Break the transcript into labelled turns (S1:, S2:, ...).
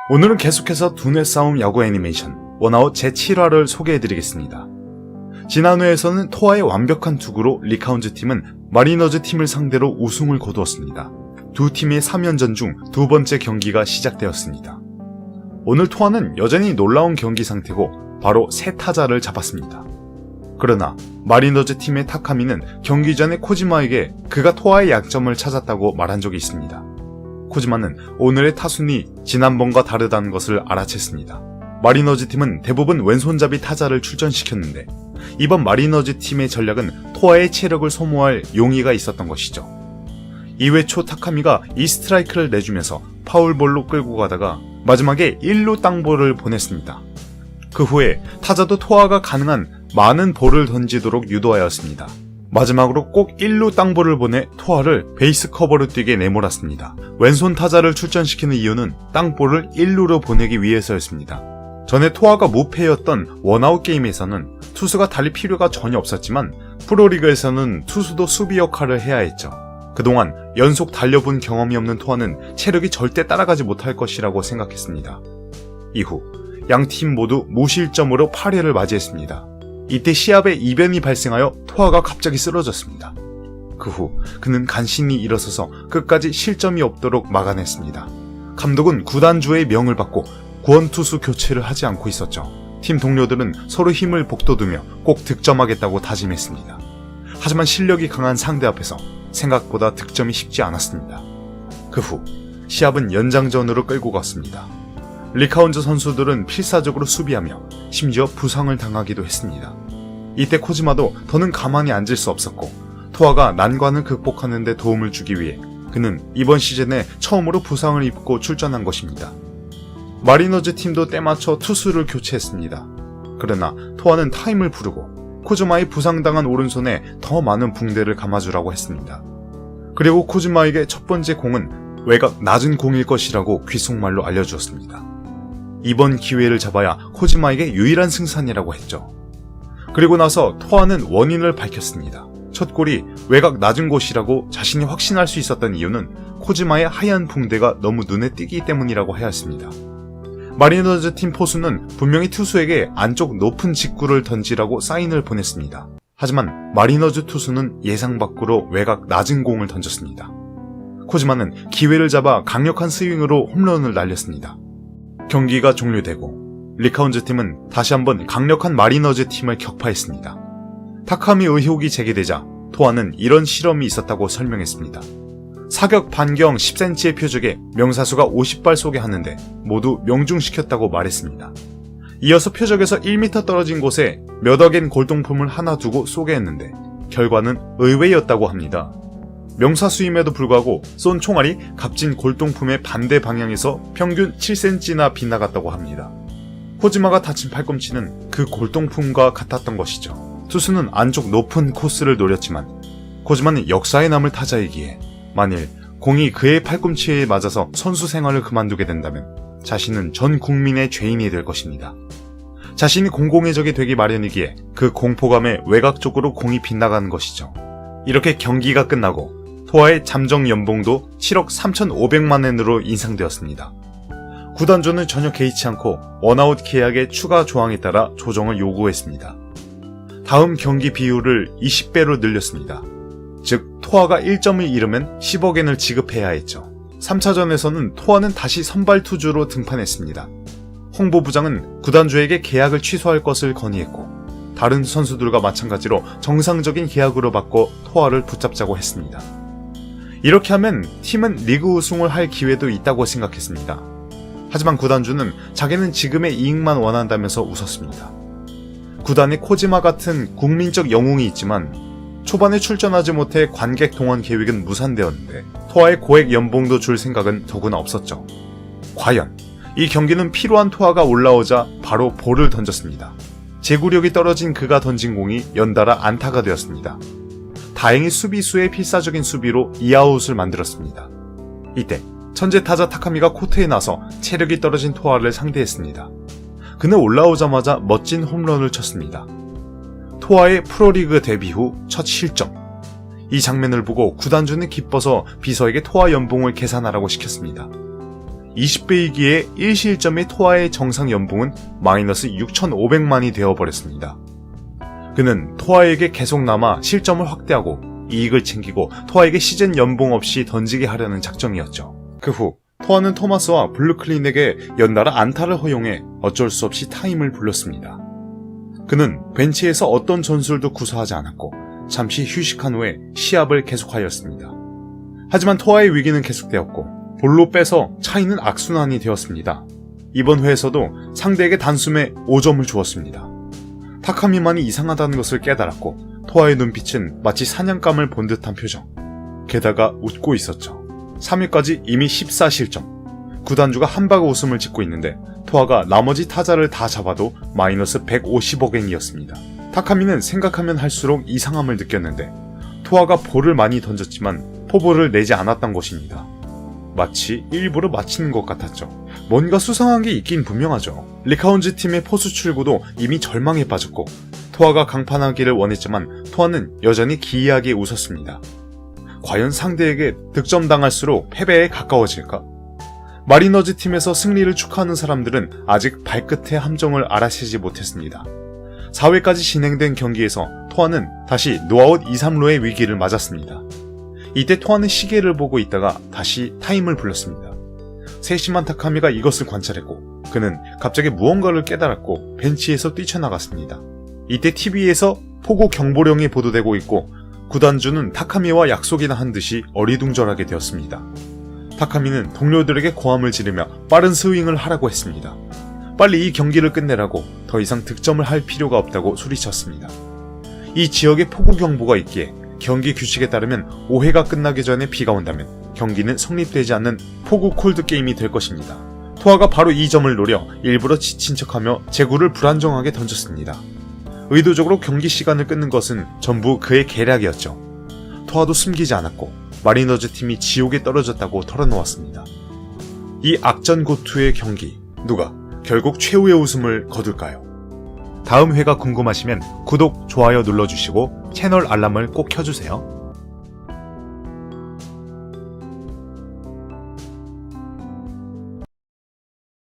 S1: 오늘은 계속해서 두뇌 싸움 야구 애니메이션 원아웃 제7화를 소개해드리겠습니다. 지난 회에서는 토아의 완벽한 투구로 리카운즈 팀은 마리너즈 팀을 상대로 우승을 거두었습니다. 두 팀의 3연전 중 두 번째 경기가 시작되었습니다. 오늘 토아는 여전히 놀라운 경기 상태고 바로 세 타자를 잡았습니다. 그러나 마리너즈 팀의 타카미는 경기 전에 코지마에게 그가 토아의 약점을 찾았다고 말한 적이 있습니다. 코지마는 오늘의 타순이 지난번과 다르다는 것을 알아챘습니다. 마리너즈 팀은 대부분 왼손잡이 타자를 출전시켰는데 이번 마리너즈 팀의 전략은 토아의 체력을 소모할 용의가 있었던 것이죠. 2회 초 타카미가 2스트라이크를 내주면서 파울볼로 끌고 가다가 마지막에 1루 땅볼을 보냈습니다. 그 후에 타자도 토아가 가능한 많은 볼을 던지도록 유도하였습니다. 마지막으로 꼭 1루 땅볼을 보내 토아를 베이스 커버로 뛰게 내몰았습니다. 왼손 타자를 출전시키는 이유는 땅볼을 1루로 보내기 위해서였습니다. 전에 토아가 무패였던 원아웃 게임에서는 투수가 달릴 필요가 전혀 없었지만 프로리그에서는 투수도 수비 역할을 해야 했죠. 그동안 연속 달려본 경험이 없는 토아는 체력이 절대 따라가지 못할 것이라고 생각했습니다. 이후 양팀 모두 무실점으로 8회를 맞이했습니다. 이때 시합에 이변이 발생하여 토아가 갑자기 쓰러졌습니다. 그 후 그는 간신히 일어서서 끝까지 실점이 없도록 막아냈습니다. 감독은 구단주의 명을 받고 구원투수 교체를 하지 않고 있었죠. 팀 동료들은 서로 힘을 복돋우며 꼭 득점하겠다고 다짐했습니다. 하지만 실력이 강한 상대 앞에서 생각보다 득점이 쉽지 않았습니다. 그 후 시합은 연장전으로 끌고 갔습니다. 리카운즈 선수들은 필사적으로 수비하며 심지어 부상을 당하기도 했습니다. 이때 코지마도 더는 가만히 앉을 수 없었고 토아가 난관을 극복하는 데 도움을 주기 위해 그는 이번 시즌에 처음으로 부상을 입고 출전한 것입니다. 마리너즈 팀도 때맞춰 투수를 교체했습니다. 그러나 토아는 타임을 부르고 코지마의 부상당한 오른손에 더 많은 붕대를 감아주라고 했습니다. 그리고 코지마에게 첫 번째 공은 외곽 낮은 공일 것이라고 귓속말로 알려주었습니다. 이번 기회를 잡아야 코지마에게 유일한 승산이라고 했죠. 그리고 나서 토아는 원인을 밝혔습니다. 첫 골이 외곽 낮은 곳이라고 자신이 확신할 수 있었던 이유는 코지마의 하얀 붕대가 너무 눈에 띄기 때문이라고 하였습니다. 마리너즈 팀 포수는 분명히 투수에게 안쪽 높은 직구를 던지라고 사인을 보냈습니다. 하지만 마리너즈 투수는 예상 밖으로 외곽 낮은 공을 던졌습니다. 코지마는 기회를 잡아 강력한 스윙으로 홈런을 날렸습니다. 경기가 종료되고 리카운즈 팀은 다시 한번 강력한 마리너즈 팀을 격파했습니다. 타카미 의혹이 제기되자 토아는 이런 실험이 있었다고 설명했습니다. 사격 반경 10cm의 표적에 명사수가 50발 쏘게 하는데 모두 명중시켰다고 말했습니다. 이어서 표적에서 1m 떨어진 곳에 몇 억엔 골동품을 하나 두고 쏘게 했는데 결과는 의외였다고 합니다. 명사수임에도 불구하고 쏜 총알이 값진 골동품의 반대 방향에서 평균 7cm나 빗나갔다고 합니다. 코지마가 다친 팔꿈치는 그 골동품과 같았던 것이죠. 투수는 안쪽 높은 코스를 노렸지만 코지마는 역사에 남을 타자이기에 만일 공이 그의 팔꿈치에 맞아서 선수 생활을 그만두게 된다면 자신은 전 국민의 죄인이 될 것입니다. 자신이 공공의 적이 되기 마련이기에 그 공포감에 외곽 쪽으로 공이 빗나가는 것이죠. 이렇게 경기가 끝나고 토아의 잠정 연봉도 7억 3,500만 엔으로 인상되었습니다. 구단주는 전혀 개의치 않고 원아웃 계약의 추가 조항에 따라 조정을 요구했습니다. 다음 경기 비율을 20배로 늘렸습니다. 즉 토아가 1점을 잃으면 10억엔을 지급해야 했죠. 3차전에서는 토아는 다시 선발 투주로 등판했습니다. 홍보부장은 구단주에게 계약을 취소할 것을 건의했고 다른 선수들과 마찬가지로 정상적인 계약으로 바꿔 토아를 붙잡자고 했습니다. 이렇게 하면 팀은 리그 우승을 할 기회도 있다고 생각했습니다. 하지만 구단주는 자기는 지금의 이익만 원한다면서 웃었습니다. 구단에 코지마 같은 국민적 영웅이 있지만 초반에 출전하지 못해 관객 동원 계획은 무산되었는데 토아의 고액 연봉도 줄 생각은 더구나 없었죠. 과연 이 경기는 피로한 토아가 올라오자 바로 볼을 던졌습니다. 제구력이 떨어진 그가 던진 공이 연달아 안타가 되었습니다. 다행히 수비수의 필사적인 수비로 2아웃을 만들었습니다. 이때 천재 타자 타카미가 코트에 나서 체력이 떨어진 토아를 상대했습니다. 그는 올라오자마자 멋진 홈런을 쳤습니다. 토아의 프로리그 데뷔 후 첫 실점. 이 장면을 보고 구단주는 기뻐서 비서에게 토아 연봉을 계산하라고 시켰습니다. 20배이기에 일시일점의 토아의 정상 연봉은 마이너스 6,500만이 되어버렸습니다. 그는 토아에게 계속 남아 실점을 확대하고 이익을 챙기고 토아에게 시즌 연봉 없이 던지게 하려는 작정이었죠. 그 후 토아는 토마스와 블루클린에게 연달아 안타를 허용해 어쩔 수 없이 타임을 불렀습니다. 그는 벤치에서 어떤 전술도 구사하지 않았고 잠시 휴식한 후에 시합을 계속하였습니다. 하지만 토아의 위기는 계속되었고 볼로 빼서 차이는 악순환이 되었습니다. 이번 회에서도 상대에게 단숨에 5점을 주었습니다. 타카미만이 이상하다는 것을 깨달았고 토아의 눈빛은 마치 사냥감을 본 듯한 표정. 게다가 웃고 있었죠. 3회까지 이미 14실점. 구단주가 한바구 웃음을 짓고 있는데 토아가 나머지 타자를 다 잡아도 마이너스 150억엔이었습니다. 타카미는 생각하면 할수록 이상함을 느꼈는데 토아가 볼을 많이 던졌지만 포볼을 내지 않았던 것입니다. 마치 일부러 맞히는 것 같았죠. 뭔가 수상한 게 있긴 분명하죠. 리카운즈 팀의 포수 출구도 이미 절망에 빠졌고 토아가 강판하기를 원했지만 토아는 여전히 기이하게 웃었습니다. 과연 상대에게 득점당할수록 패배에 가까워질까? 마리너즈 팀에서 승리를 축하하는 사람들은 아직 발끝의 함정을 알아채지 못했습니다. 4회까지 진행된 경기에서 토아는 다시 노아웃 2, 3루의 위기를 맞았습니다. 이때 토아는 시계를 보고 있다가 다시 타임을 불렀습니다. 세심한 타카미가 이것을 관찰했고 그는 갑자기 무언가를 깨달았고 벤치에서 뛰쳐나갔습니다. 이때 TV에서 폭우 경보령이 보도되고 있고 구단주는 타카미와 약속이나 한 듯이 어리둥절하게 되었습니다. 타카미는 동료들에게 고함을 지르며 빠른 스윙을 하라고 했습니다. 빨리 이 경기를 끝내라고 더 이상 득점을 할 필요가 없다고 소리쳤습니다. 이 지역에 폭우 경보가 있기에 경기 규칙에 따르면 5회가 끝나기 전에 비가 온다면 경기는 성립되지 않는 폭우 콜드 게임이 될 것입니다. 토아가 바로 이 점을 노려 일부러 지친 척하며 제구를 불안정하게 던졌습니다. 의도적으로 경기 시간을 끊는 것은 전부 그의 계략이었죠. 토아도 숨기지 않았고 마리너즈 팀이 지옥에 떨어졌다고 털어놓았습니다. 이 악전고투의 경기, 누가 결국 최후의 웃음을 거둘까요? 다음 회가 궁금하시면 구독, 좋아요 눌러주시고 채널 알람을 꼭 켜주세요.